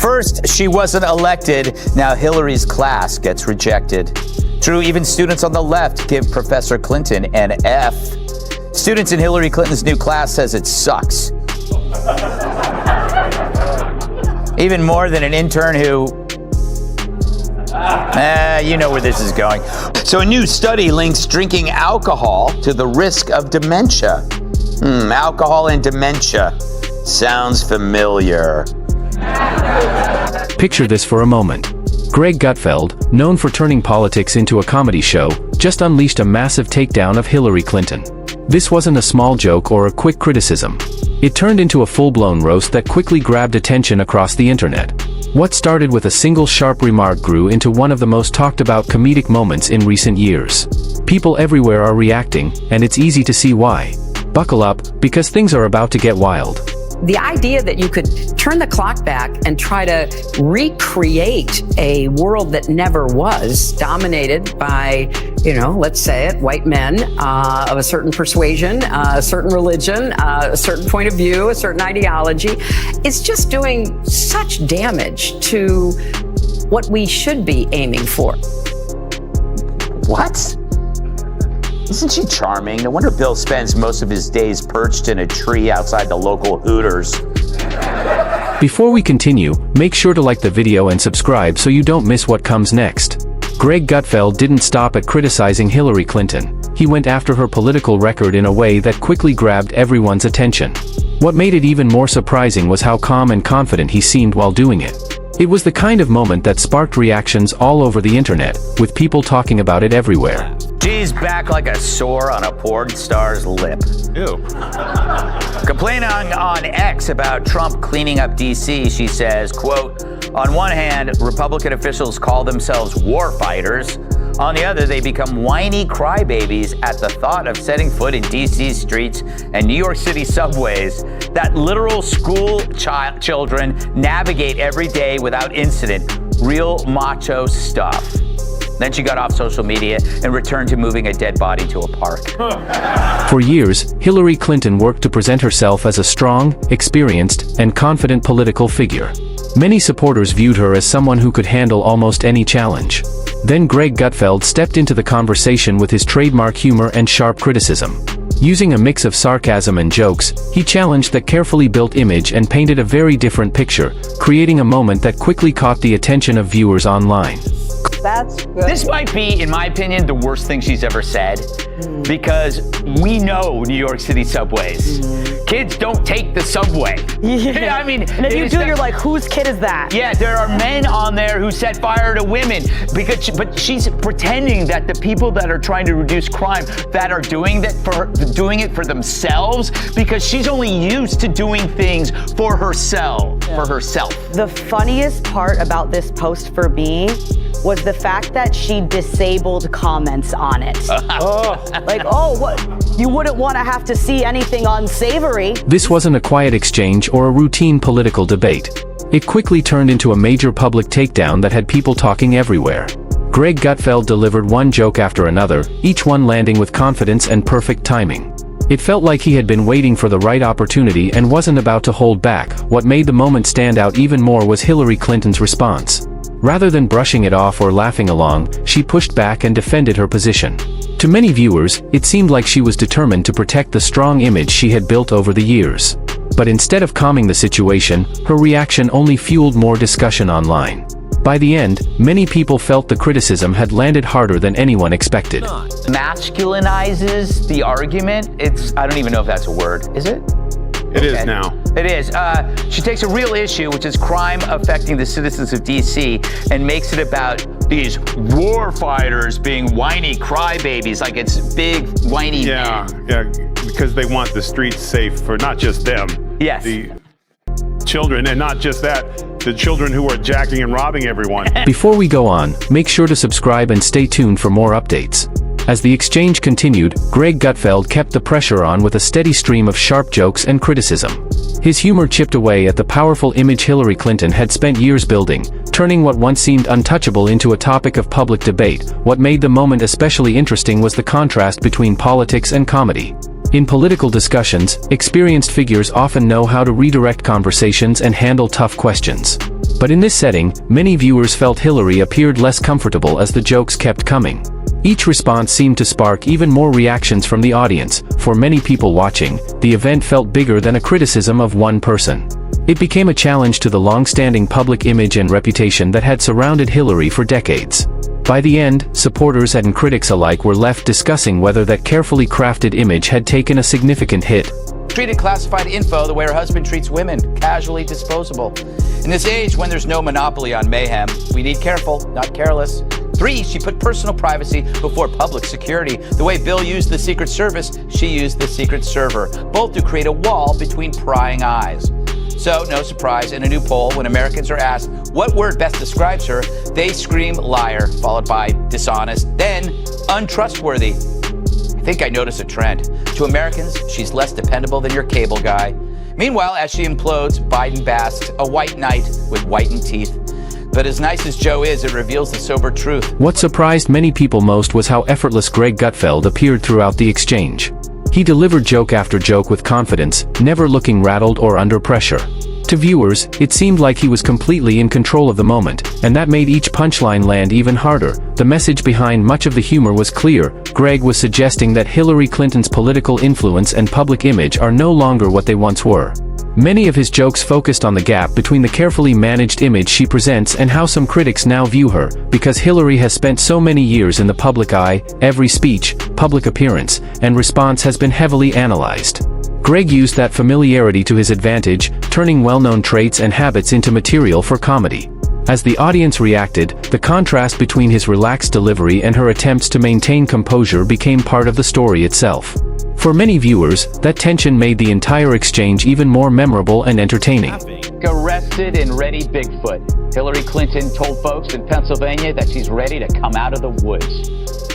First, she wasn't elected. Now Hillary's class gets rejected. True, even students on the left give Professor Clinton an F. Students in Hillary Clinton's new class says it sucks. Even more than an intern who... you know where this is going. So a new study links drinking alcohol to the risk of dementia. Alcohol and dementia. Sounds familiar. Picture this for a moment. Greg Gutfeld, known for turning politics into a comedy show, just unleashed a massive takedown of Hillary Clinton. This wasn't a small joke or a quick criticism. It turned into a full-blown roast that quickly grabbed attention across the internet. What started with a single sharp remark grew into one of the most talked-about comedic moments in recent years. People everywhere are reacting, and it's easy to see why. Buckle up, because things are about to get wild. The idea that you could turn the clock back and try to recreate a world that never was, dominated by, let's say it, white men of a certain persuasion, a certain religion, a certain point of view, a certain ideology, is just doing such damage to what we should be aiming for. What? Isn't she charming? No wonder Bill spends most of his days perched in a tree outside the local Hooters. Before we continue, make sure to like the video and subscribe so you don't miss what comes next. Greg Gutfeld didn't stop at criticizing Hillary Clinton. He went after her political record in a way that quickly grabbed everyone's attention. What made it even more surprising was how calm and confident he seemed while doing it. It was the kind of moment that sparked reactions all over the internet, with people talking about it everywhere. She's back like a sore on a porn star's lip. Ew. Complaining on X about Trump cleaning up D.C., she says, quote, on one hand, Republican officials call themselves war fighters. On the other, they become whiny crybabies at the thought of setting foot in D.C. streets and New York City subways that literal school children navigate every day without incident. Real macho stuff. Then she got off social media and returned to moving a dead body to a park. For years, Hillary Clinton worked to present herself as a strong, experienced, and confident political figure. Many supporters viewed her as someone who could handle almost any challenge. Then Greg Gutfeld stepped into the conversation with his trademark humor and sharp criticism. Using a mix of sarcasm and jokes, he challenged that carefully built image and painted a very different picture, creating a moment that quickly caught the attention of viewers online. That's good. This might be, in my opinion, the worst thing she's ever said, because we know New York City subways. Kids don't take the subway. Yeah. I mean, and if you do, you're like, whose kid is that? Yeah, there are men on there who set fire to women, but she's pretending that the people that are trying to reduce crime, that are doing it for themselves, because she's only used to doing things for herself. The funniest part about this post for me was the fact that she disabled comments on it. What? You wouldn't want to have to see anything unsavory. This wasn't a quiet exchange or a routine political debate. It quickly turned into a major public takedown that had people talking everywhere. Greg Gutfeld delivered one joke after another, each one landing with confidence and perfect timing. It felt like he had been waiting for the right opportunity and wasn't about to hold back. What made the moment stand out even more was Hillary Clinton's response. Rather than brushing it off or laughing along, she pushed back and defended her position. To many viewers, it seemed like she was determined to protect the strong image she had built over the years. But instead of calming the situation, her reaction only fueled more discussion online. By the end, many people felt the criticism had landed harder than anyone expected. Masculinizes the argument. I don't even know if that's a word. Is it? It is now. It is. She takes a real issue, which is crime affecting the citizens of D.C., and makes it about these war fighters being whiny crybabies, like it's big, whiny men. Yeah, because they want the streets safe for not just them. Yes. The children, and not just that, the children who are jacking and robbing everyone. Before we go on, make sure to subscribe and stay tuned for more updates. As the exchange continued, Greg Gutfeld kept the pressure on with a steady stream of sharp jokes and criticism. His humor chipped away at the powerful image Hillary Clinton had spent years building, turning what once seemed untouchable into a topic of public debate. What made the moment especially interesting was the contrast between politics and comedy. In political discussions, experienced figures often know how to redirect conversations and handle tough questions. But in this setting, many viewers felt Hillary appeared less comfortable as the jokes kept coming. Each response seemed to spark even more reactions from the audience. For many people watching, the event felt bigger than a criticism of one person. It became a challenge to the long-standing public image and reputation that had surrounded Hillary for decades. By the end, supporters and critics alike were left discussing whether that carefully crafted image had taken a significant hit. Treated classified info the way her husband treats women, casually disposable. In this age when there's no monopoly on mayhem, we need careful, not careless. 3, she put personal privacy before public security. The way Bill used the Secret Service, she used the Secret Server, both to create a wall between prying eyes. So, no surprise, in a new poll, when Americans are asked what word best describes her, they scream liar, followed by dishonest, then untrustworthy. I think I notice a trend. To Americans, she's less dependable than your cable guy. Meanwhile, as she implodes, Biden basks, a white knight with whitened teeth. But as nice as Joe is, it reveals the sober truth. What surprised many people most was how effortless Greg Gutfeld appeared throughout the exchange. He delivered joke after joke with confidence, never looking rattled or under pressure. To viewers, it seemed like he was completely in control of the moment, and that made each punchline land even harder. The message behind much of the humor was clear. Greg was suggesting that Hillary Clinton's political influence and public image are no longer what they once were. Many of his jokes focused on the gap between the carefully managed image she presents and how some critics now view her. Because Hillary has spent so many years in the public eye, every speech, public appearance, and response has been heavily analyzed. Greg used that familiarity to his advantage, turning well-known traits and habits into material for comedy. As the audience reacted, the contrast between his relaxed delivery and her attempts to maintain composure became part of the story itself. For many viewers, that tension made the entire exchange even more memorable and entertaining. Arrested and ready Bigfoot. Hillary Clinton told folks in Pennsylvania that she's ready to come out of the woods.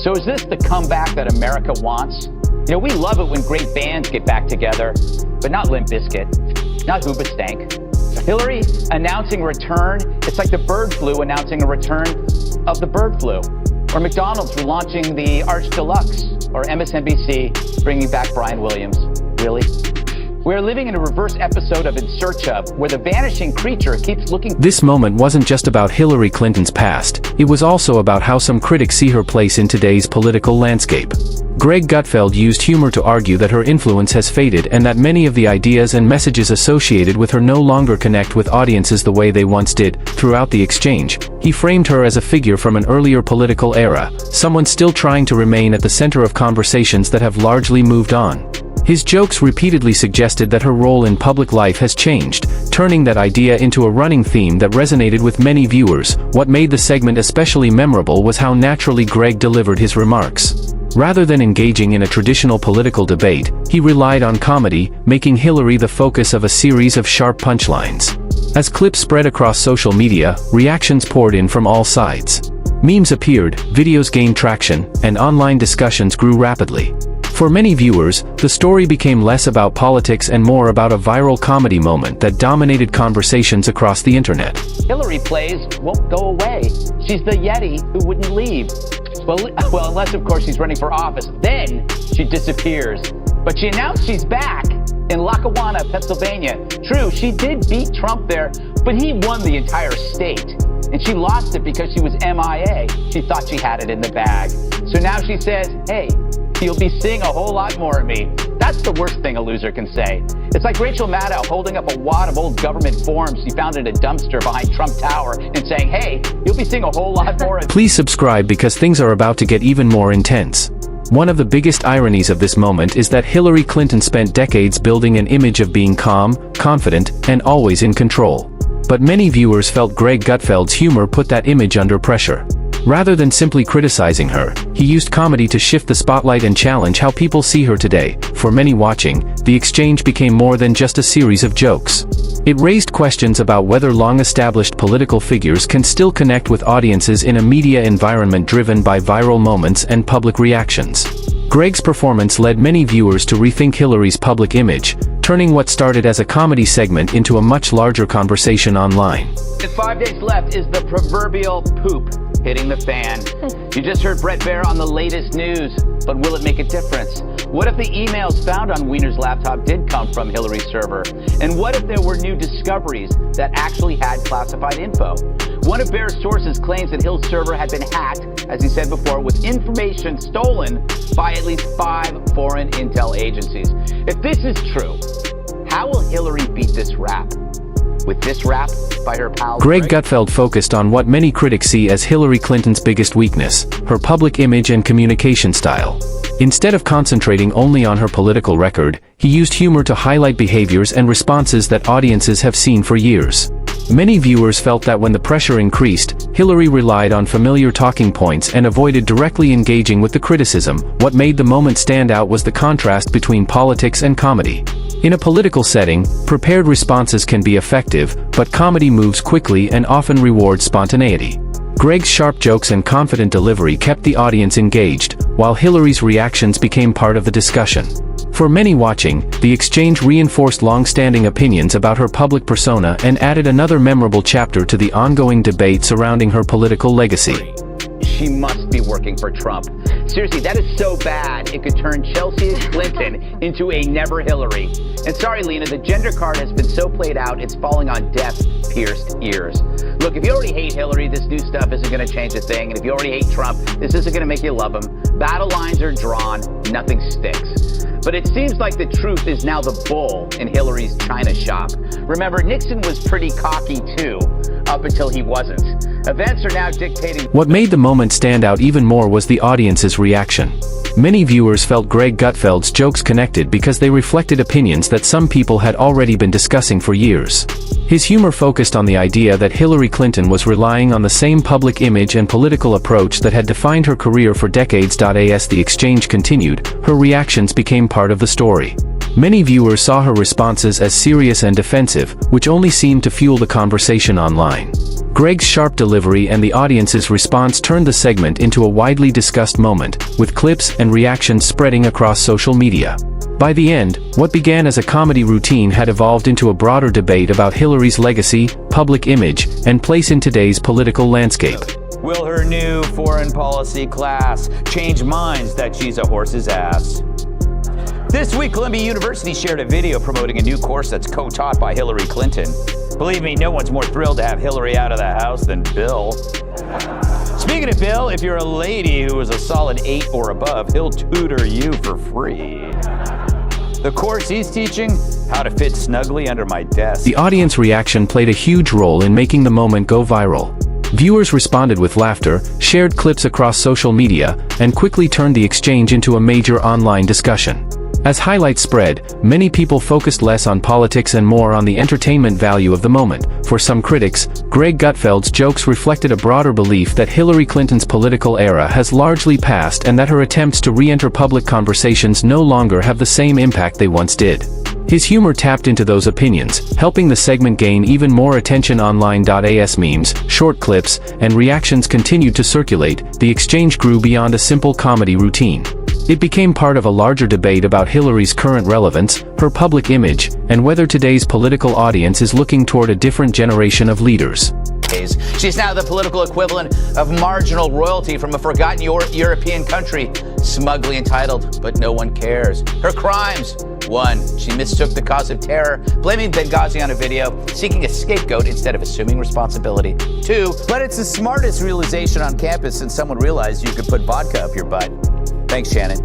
So is this the comeback that America wants? You know, we love it when great bands get back together, but not Limp Bizkit, not Hoobastank. Hillary announcing return, it's like the bird flu announcing a return of the bird flu. Or McDonald's relaunching the Arch Deluxe, or MSNBC bringing back Brian Williams. Really? We're living in a reverse episode of In Search Of, where the vanishing creature keeps looking. This moment wasn't just about Hillary Clinton's past, it was also about how some critics see her place in today's political landscape. Greg Gutfeld used humor to argue that her influence has faded and that many of the ideas and messages associated with her no longer connect with audiences the way they once did. Throughout the exchange, he framed her as a figure from an earlier political era, someone still trying to remain at the center of conversations that have largely moved on. His jokes repeatedly suggested that her role in public life has changed, turning that idea into a running theme that resonated with many viewers. What made the segment especially memorable was how naturally Greg delivered his remarks. Rather than engaging in a traditional political debate, he relied on comedy, making Hillary the focus of a series of sharp punchlines. As clips spread across social media, reactions poured in from all sides. Memes appeared, videos gained traction, and online discussions grew rapidly. For many viewers, the story became less about politics and more about a viral comedy moment that dominated conversations across the internet. Hillary plays won't go away. She's the Yeti who wouldn't leave. Well, unless, of course, she's running for office. Then she disappears. But she announced she's back in Lackawanna, Pennsylvania. True, she did beat Trump there, but he won the entire state. And she lost it because she was MIA. She thought she had it in the bag. So now she says, hey, you'll be seeing a whole lot more of me. That's the worst thing a loser can say. It's like Rachel Maddow holding up a wad of old government forms she found in a dumpster behind Trump Tower and saying, hey, you'll be seeing a whole lot more of me. Please subscribe because things are about to get even more intense. One of the biggest ironies of this moment is that Hillary Clinton spent decades building an image of being calm, confident, and always in control. But many viewers felt Greg Gutfeld's humor put that image under pressure. Rather than simply criticizing her, he used comedy to shift the spotlight and challenge how people see her today. For many watching, the exchange became more than just a series of jokes. It raised questions about whether long-established political figures can still connect with audiences in a media environment driven by viral moments and public reactions. Greg's performance led many viewers to rethink Hillary's public image, turning what started as a comedy segment into a much larger conversation online. In 5 days left is the proverbial poop. hitting the fan. You just heard Brett Baer on the latest news, but will it make a difference? What if the emails found on Weiner's laptop did come from Hillary's server? And what if there were new discoveries that actually had classified info? One of Baer's sources claims that Hill's server had been hacked, as he said before, with information stolen by at least 5 foreign intel agencies. If this is true, how will Hillary beat this rap? With this rap by her pal Greg Gutfeld focused on what many critics see as Hillary Clinton's biggest weakness, her public image and communication style. Instead of concentrating only on her political record, he used humor to highlight behaviors and responses that audiences have seen for years. Many viewers felt that when the pressure increased, Hillary relied on familiar talking points and avoided directly engaging with the criticism. What made the moment stand out was the contrast between politics and comedy. In a political setting, prepared responses can be effective, but comedy moves quickly and often rewards spontaneity. Greg's sharp jokes and confident delivery kept the audience engaged, while Hillary's reactions became part of the discussion. For many watching, the exchange reinforced long-standing opinions about her public persona and added another memorable chapter to the ongoing debate surrounding her political legacy. She must be working for Trump. Seriously, that is so bad it could turn Chelsea Clinton into a never Hillary. And sorry, Lena, the gender card has been so played out, it's falling on deaf, pierced ears. Look, if you already hate Hillary, this new stuff isn't going to change a thing. And if you already hate Trump, this isn't going to make you love him. Battle lines are drawn, nothing sticks. But it seems like the truth is now the bull in Hillary's china shop. Remember, Nixon was pretty cocky too, up until he wasn't. Events are now dictating. What made the moment stand out even more was the audience's reaction. Many viewers felt Greg Gutfeld's jokes connected because they reflected opinions that some people had already been discussing for years. His humor focused on the idea that Hillary Clinton was relying on the same public image and political approach that had defined her career for decades. As the exchange continued, her reactions became part of the story. Many viewers saw her responses as serious and defensive, which only seemed to fuel the conversation online. Greg's sharp delivery and the audience's response turned the segment into a widely discussed moment, with clips and reactions spreading across social media. By the end, what began as a comedy routine had evolved into a broader debate about Hillary's legacy, public image, and place in today's political landscape. Will her new foreign policy class change minds that she's a horse's ass? This week, Columbia University shared a video promoting a new course that's co-taught by Hillary Clinton. Believe me, no one's more thrilled to have Hillary out of the house than Bill. Speaking of Bill, if you're a lady who is a solid 8 or above, he'll tutor you for free. The course he's teaching, how to fit snugly under my desk. The audience reaction played a huge role in making the moment go viral. Viewers responded with laughter, shared clips across social media, and quickly turned the exchange into a major online discussion. As highlights spread, many people focused less on politics and more on the entertainment value of the moment. For some critics, Greg Gutfeld's jokes reflected a broader belief that Hillary Clinton's political era has largely passed and that her attempts to re-enter public conversations no longer have the same impact they once did. His humor tapped into those opinions, helping the segment gain even more attention online. As memes, short clips, and reactions continued to circulate, the exchange grew beyond a simple comedy routine. It became part of a larger debate about Hillary's current relevance, her public image, and whether today's political audience is looking toward a different generation of leaders. She's now the political equivalent of marginal royalty from a forgotten European country, smugly entitled, but no one cares. Her crimes: 1, she mistook the cause of terror, blaming Benghazi on a video, seeking a scapegoat instead of assuming responsibility. 2, but it's the smartest realization on campus since someone realized you could put vodka up your butt. Thanks, Shannon.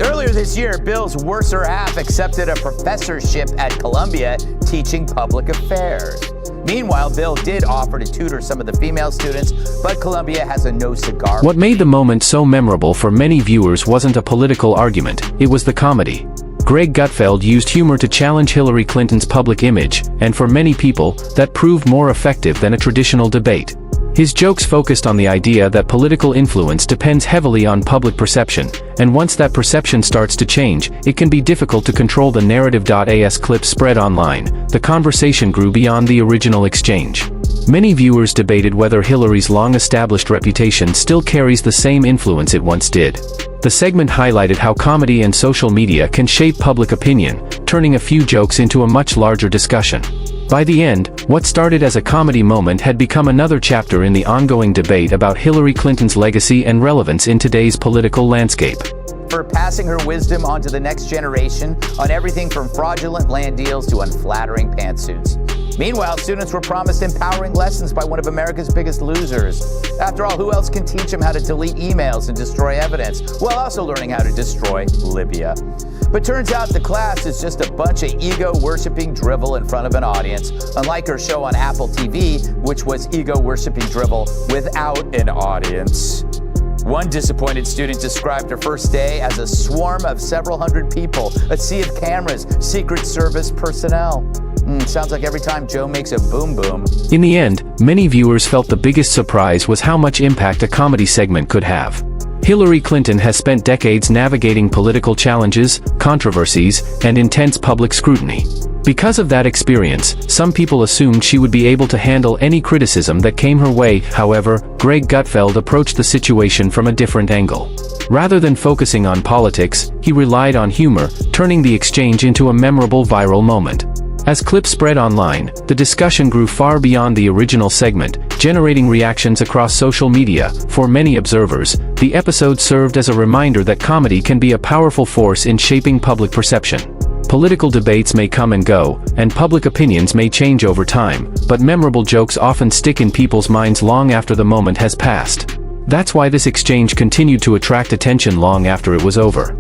Earlier this year, Bill's worser half accepted a professorship at Columbia teaching public affairs. Meanwhile, Bill did offer to tutor some of the female students, but Columbia has a no cigar. What made the moment so memorable for many viewers wasn't a political argument, it was the comedy. Greg Gutfeld used humor to challenge Hillary Clinton's public image, and for many people, that proved more effective than a traditional debate. His jokes focused on the idea that political influence depends heavily on public perception, and once that perception starts to change, it can be difficult to control the narrative. As clips spread online, the conversation grew beyond the original exchange. Many viewers debated whether Hillary's long-established reputation still carries the same influence it once did. The segment highlighted how comedy and social media can shape public opinion, turning a few jokes into a much larger discussion. By the end, what started as a comedy moment had become another chapter in the ongoing debate about Hillary Clinton's legacy and relevance in today's political landscape. For passing her wisdom on to the next generation on everything from fraudulent land deals to unflattering pantsuits. Meanwhile, students were promised empowering lessons by one of America's biggest losers. After all, who else can teach them how to delete emails and destroy evidence, while also learning how to destroy Libya? But turns out the class is just a bunch of ego-worshipping drivel in front of an audience, unlike her show on Apple TV, which was ego-worshipping drivel without an audience. One disappointed student described her first day as a swarm of several hundred people, a sea of cameras, Secret Service personnel. Sounds like every time Joe makes a boom boom. In the end, many viewers felt the biggest surprise was how much impact a comedy segment could have. Hillary Clinton has spent decades navigating political challenges, controversies, and intense public scrutiny. Because of that experience, some people assumed she would be able to handle any criticism that came her way. However, Greg Gutfeld approached the situation from a different angle. Rather than focusing on politics, he relied on humor, turning the exchange into a memorable viral moment. As clips spread online, the discussion grew far beyond the original segment, generating reactions across social media. For many observers, the episode served as a reminder that comedy can be a powerful force in shaping public perception. Political debates may come and go, and public opinions may change over time, but memorable jokes often stick in people's minds long after the moment has passed. That's why this exchange continued to attract attention long after it was over.